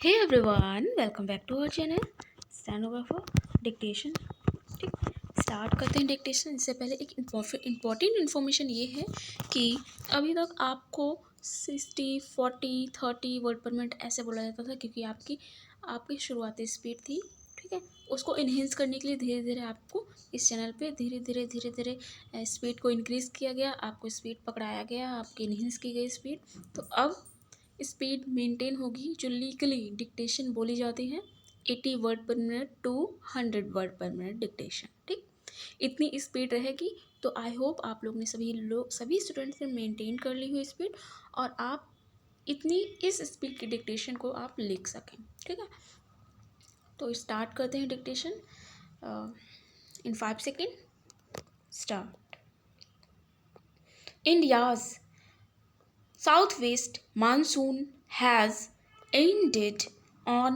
Hey everyone, welcome back to our channel stenographer dictation. ठीक, start करते हैं dictation. इससे पहले एक इम्पॉर्टेंट इन्फॉर्मेशन ये है कि अभी तक आपको 60 40 30 वर्ड पर मिनट ऐसे बोला जाता था, क्योंकि आपकी आपकी शुरुआती स्पीड थी। ठीक है, उसको इन्हेंस करने के लिए धीरे धीरे आपको इस चैनल पे धीरे धीरे स्पीड को इंक्रीज़ किया गया, आपको स्पीड पकड़ाया गया, आपकी इन्हेंस की गई स्पीड। तो अब स्पीड मेंटेन होगी जो लीगली डिक्टेशन बोली जाती है, 80 word per minute to 100 word per minute dictation. ठीक, इतनी स्पीड रहेगी। तो आई होप आप लोग ने सभी स्टूडेंट्स ने मेंटेन कर ली हुई स्पीड, और आप इतनी इस स्पीड की डिक्टेशन को आप लिख सकें। ठीक है, तो स्टार्ट करते हैं dictation in 5 second. Start. India's southwest monsoon has ended on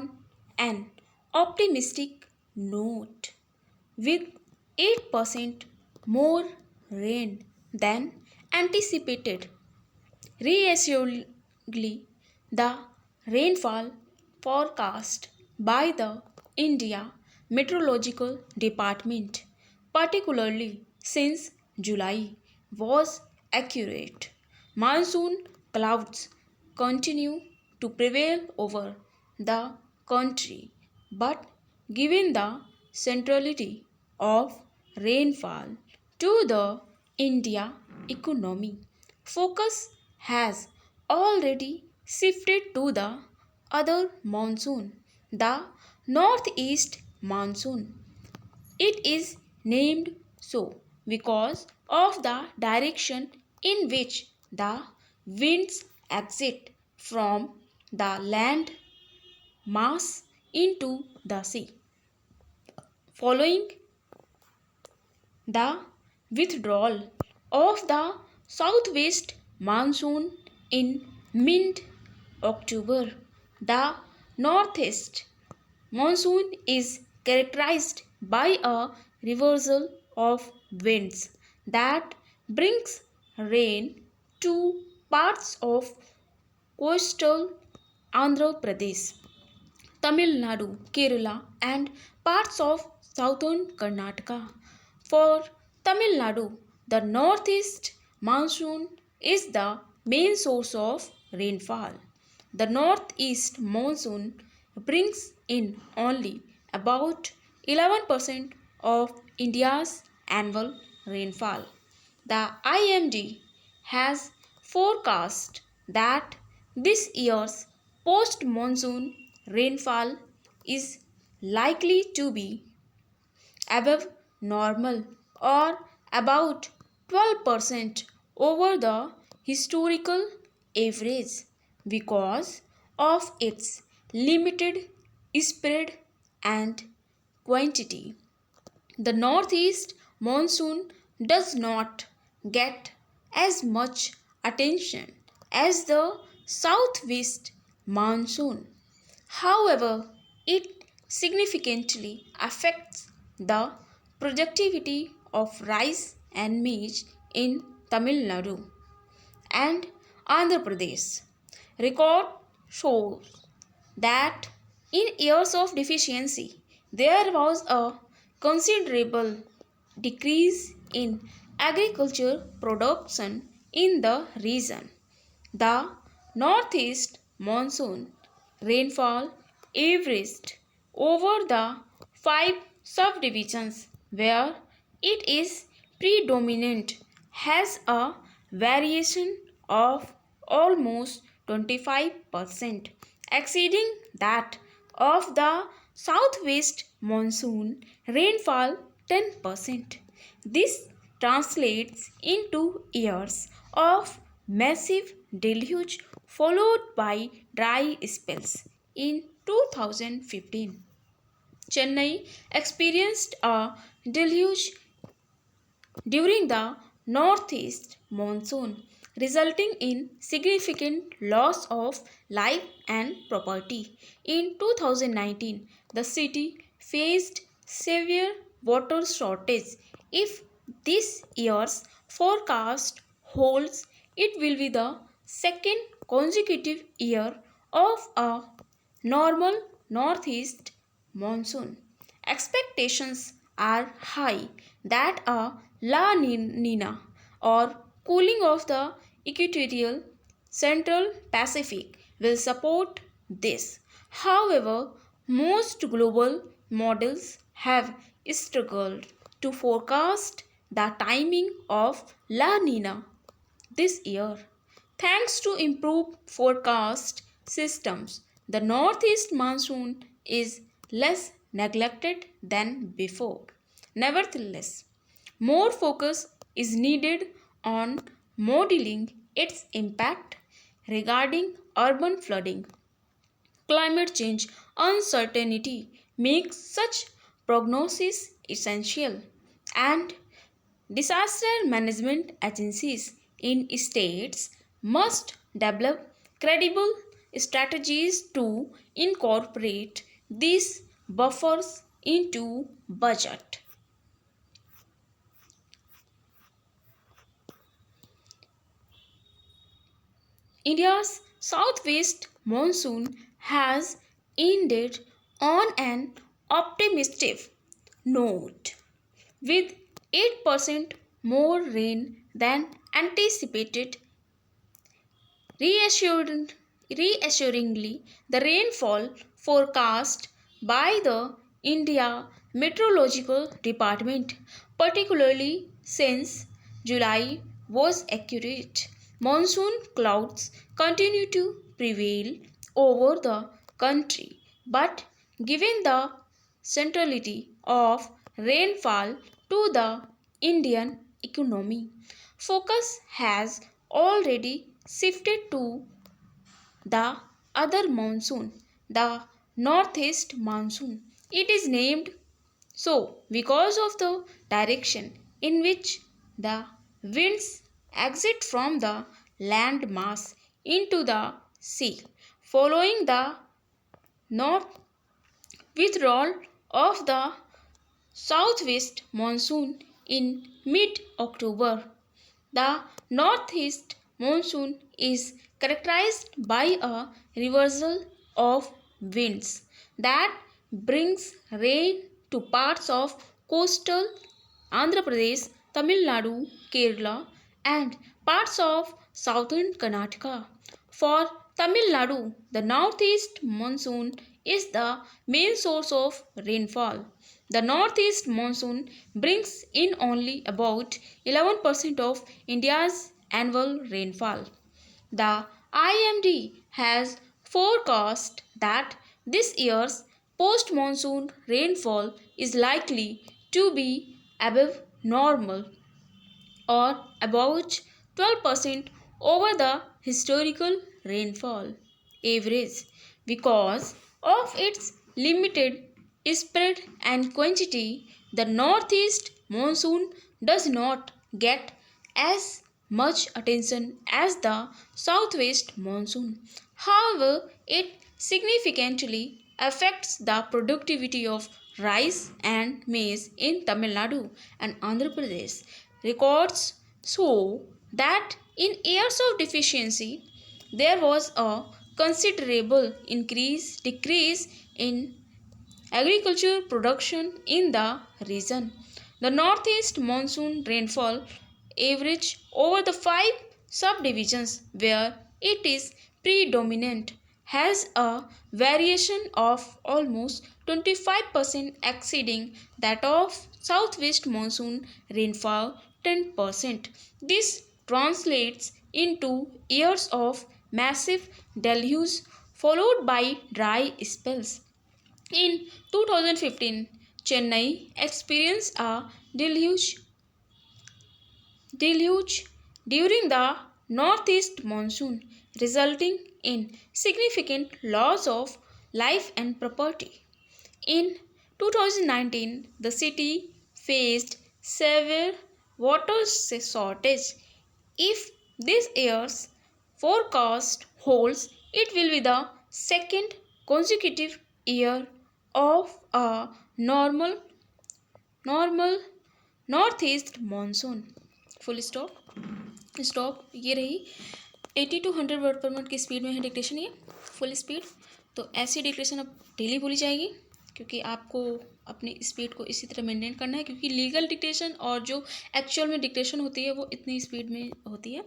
an optimistic note with 8% more rain than anticipated. Reassuringly, the rainfall forecast by the India Meteorological Department, particularly since July, was accurate. Monsoon clouds continue to prevail over the country, but given the centrality of rainfall to the India economy, focus has already shifted to the other monsoon, the northeast monsoon. It is named so because of the direction in which the winds exit from the land mass into the sea. Following the withdrawal of the southwest monsoon in mid October, the northeast monsoon is characterized by a reversal of winds that brings rain to parts of coastal Andhra Pradesh, Tamil Nadu, Kerala, and parts of southern Karnataka. For Tamil Nadu, the northeast monsoon is the main source of rainfall. The northeast monsoon brings in only about 11% of India's annual rainfall. The IMD has forecast that this year's post monsoon rainfall is likely to be above normal or about 12% over the historical average because of its limited spread and quantity. The northeast monsoon does not get as much attention as the southwest monsoon. However, it significantly affects the productivity of rice and maize in Tamil Nadu and Andhra Pradesh. Record shows that in years of deficiency, there was a considerable decrease in agriculture production in the region. The northeast monsoon rainfall averaged over the five subdivisions where it is predominant has a variation of almost 25%, exceeding that of the southwest monsoon rainfall 10%. This translates into years of massive deluge followed by dry spells. In 2015, Chennai experienced a deluge during the northeast monsoon, resulting in significant loss of life and property. In 2019, the city faced severe water shortage. If this year's forecast holds, it will be the second consecutive year of a normal northeast monsoon. Expectations are high that a La Nina or cooling of the equatorial central Pacific will support this. However, most global models have struggled to forecast the timing of La Nina this year. Thanks to improved forecast systems, the northeast monsoon is less neglected than before. Nevertheless, more focus is needed on modeling its impact regarding urban flooding. Climate change uncertainty makes such prognosis essential, and disaster management agencies in states must develop credible strategies to incorporate these buffers into budget. India's southwest monsoon has ended on an optimistic note with 8% more rain than anticipated. Reassuringly, the rainfall forecast by the India Meteorological Department, particularly since July, was accurate. Monsoon clouds continue to prevail over the country, but given the centrality of rainfall to the Indian economy, focus has already shifted to the other monsoon, the northeast monsoon. It is named so because of the direction in which the winds exit from the land mass into the sea, following the north withdrawal of the southwest monsoon in mid October. The northeast monsoon is characterized by a reversal of winds that brings rain to parts of coastal Andhra Pradesh, Tamil Nadu, Kerala, and parts of southern Karnataka. For Tamil Nadu, the northeast monsoon is the main source of rainfall. The northeast monsoon brings in only about 11% of India's annual rainfall. The IMD has forecast that this year's post monsoon rainfall is likely to be above normal or about 12% over the historical rainfall average because of its limited spread and quantity. The northeast monsoon does not get as much attention as the southwest monsoon. However, it significantly affects the productivity of rice and maize in Tamil Nadu and Andhra Pradesh. Records show that in years of deficiency, there was a considerable decrease in agriculture production in the region. The northeast monsoon rainfall average over the five subdivisions where it is predominant has a variation of almost 25% exceeding that of southwest monsoon rainfall 10%. This translates into years of massive deluge followed by dry spells. In 2015, Chennai experienced a deluge during the northeast monsoon, resulting in significant loss of life and property. In 2019, the city faced severe water shortage. If this year's forecast holds, it will be the second consecutive year of a normal northeast monsoon. Full stop ये रही 80 to 100 word per minute की speed में है dictation ये full speed तो ऐसी dictation अब daily बोली जाएगी, क्योंकि आपको अपनी स्पीड को इसी तरह मेंटेन करना है, क्योंकि लीगल डिक्टेशन और जो एक्चुअल में डिक्टेशन होती है वो इतनी स्पीड में होती है।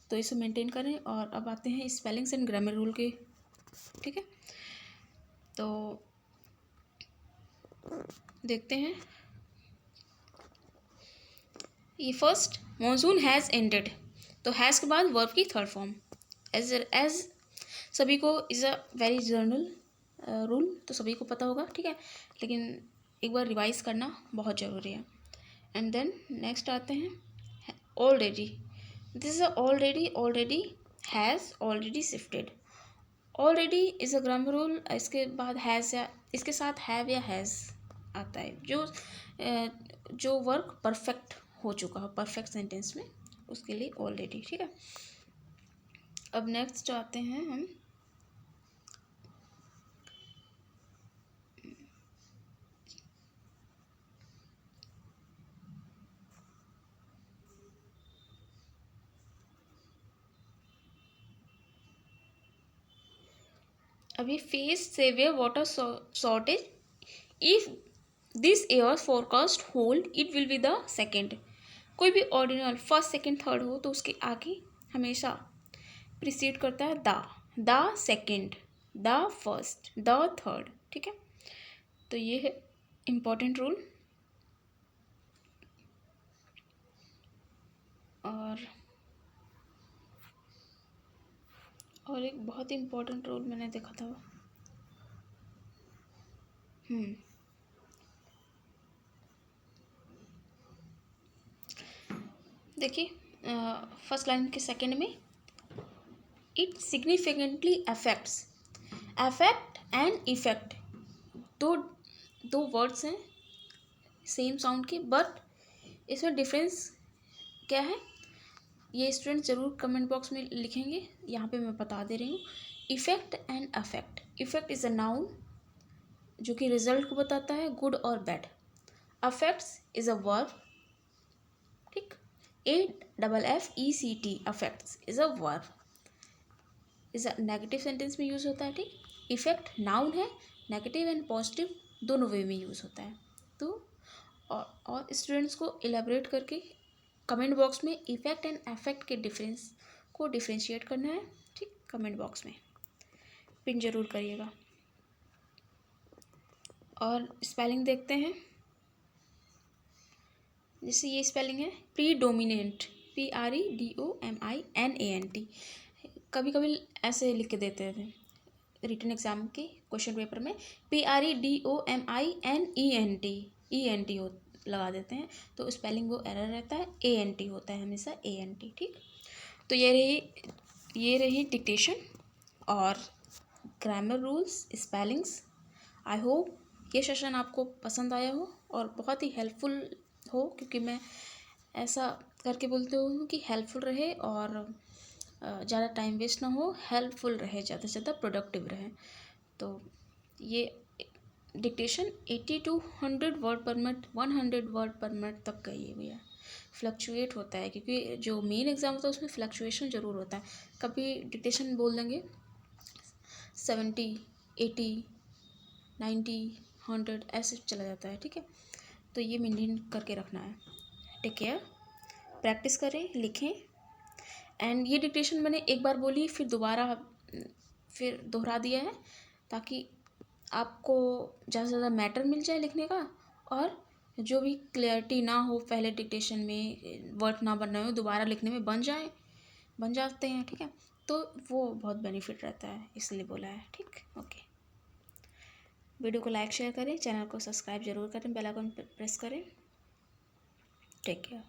तो इसे मेंटेन करें। और अब आते हैं स्पेलिंग्स एंड ग्रामर रूल के। ठीक है, तो देखते हैं। ये फर्स्ट, मॉनसून हैज़ एंडेड। तो हैज़ के बाद वर्ब की थर्ड फॉर्म एज सभी को is a very general rule, तो सभी को पता होगा। ठीक है, लेकिन एक बार रिवाइज करना बहुत ज़रूरी है। एंड देन नेक्स्ट आते हैं already. This is already, already has, already shifted. Already is a grammar rule, इसके बाद हैज़ या इसके साथ हैव या हैज़ आता है, जो वर्क परफेक्ट हो चुका हो, परफेक्ट सेंटेंस में, उसके लिए ऑलरेडी। ठीक है, अब नेक्स्ट आते हैं हम अभी face severe water shortage if this year forecast hold it will be the second. कोई भी ऑर्डिनल फर्स्ट सेकेंड थर्ड हो तो उसके आगे हमेशा प्रिसीड करता है the second, the first, the third. ठीक है, तो ये है इम्पोर्टेंट रूल। और एक बहुत ही इम्पोर्टेंट रूल मैंने देखा था। देखिए, फर्स्ट लाइन के सेकंड में it significantly affects, affect and effect दो दो वर्ड्स हैं सेम साउंड के, बट इसमें डिफरेंस क्या है ये स्टूडेंट ज़रूर कमेंट बॉक्स में लिखेंगे, यहाँ पे मैं बता दे रही हूँ। Effect and affect, effect is a noun जो कि रिजल्ट को बताता है, गुड और bad. Affects is a verb. ठीक, AFFECT, affects is a verb, is a negative sentence में यूज़ होता है। ठीक, इफेक्ट नाउन है, नेगेटिव एंड पॉजिटिव दोनों वे में यूज़ होता है। तो और स्टूडेंट्स को इलेबरेट करके कमेंट बॉक्स में इफेक्ट एंड अफेक्ट के डिफरेंस को डिफ्रेंशिएट करना है। ठीक, कमेंट बॉक्स में पिन जरूर करिएगा। और स्पेलिंग देखते हैं। जैसे ये स्पेलिंग है प्रीडोमिनेंट, PREDOMINANT। कभी कभी ऐसे लिख के देते थे रिटन एग्जाम के क्वेश्चन पेपर में, PREDOMINENT हो लगा देते हैं, तो स्पेलिंग वो एरर रहता है, ANT होता है हमेशा, ANT। ठीक, तो ये रही डिक्टेशन और grammar rules, spellings. I hope ये सेशन आपको पसंद आया हो और बहुत ही हेल्पफुल हो, क्योंकि मैं ऐसा करके बोलते हूँ कि हेल्पफुल रहे और ज़्यादा टाइम वेस्ट ना हो, हेल्पफुल रहे, ज़्यादा से ज़्यादा प्रोडक्टिव रहे। तो ये dictation 80 to 100 word per minute, 100 word per minute तक का ये भी है, फ्लक्चुएट होता है, क्योंकि जो मेन एग्ज़ाम होता है उसमें फ्लक्चुएशन ज़रूर होता है। कभी डिक्टेशन बोल देंगे 70, 80, 90, 100 ऐसे चला जाता है। ठीक है, तो ये मेंटेन करके रखना है। टेक केयर, प्रैक्टिस करें, लिखें। एंड ये डिक्टेशन मैंने एक बार बोली फिर दोहरा दिया है, ताकि आपको ज़्यादा से ज़्यादा मैटर मिल जाए लिखने का, और जो भी क्लियरिटी ना हो पहले डिक्टेशन में, वर्ड ना बनना हो, दोबारा लिखने में बन जाते हैं। ठीक है, तो वो बहुत बेनिफिट रहता है, इसलिए बोला है। ठीक, ओके। वीडियो को लाइक शेयर करें, चैनल को सब्सक्राइब जरूर करें, बेल आइकन प्रेस करें। Take care.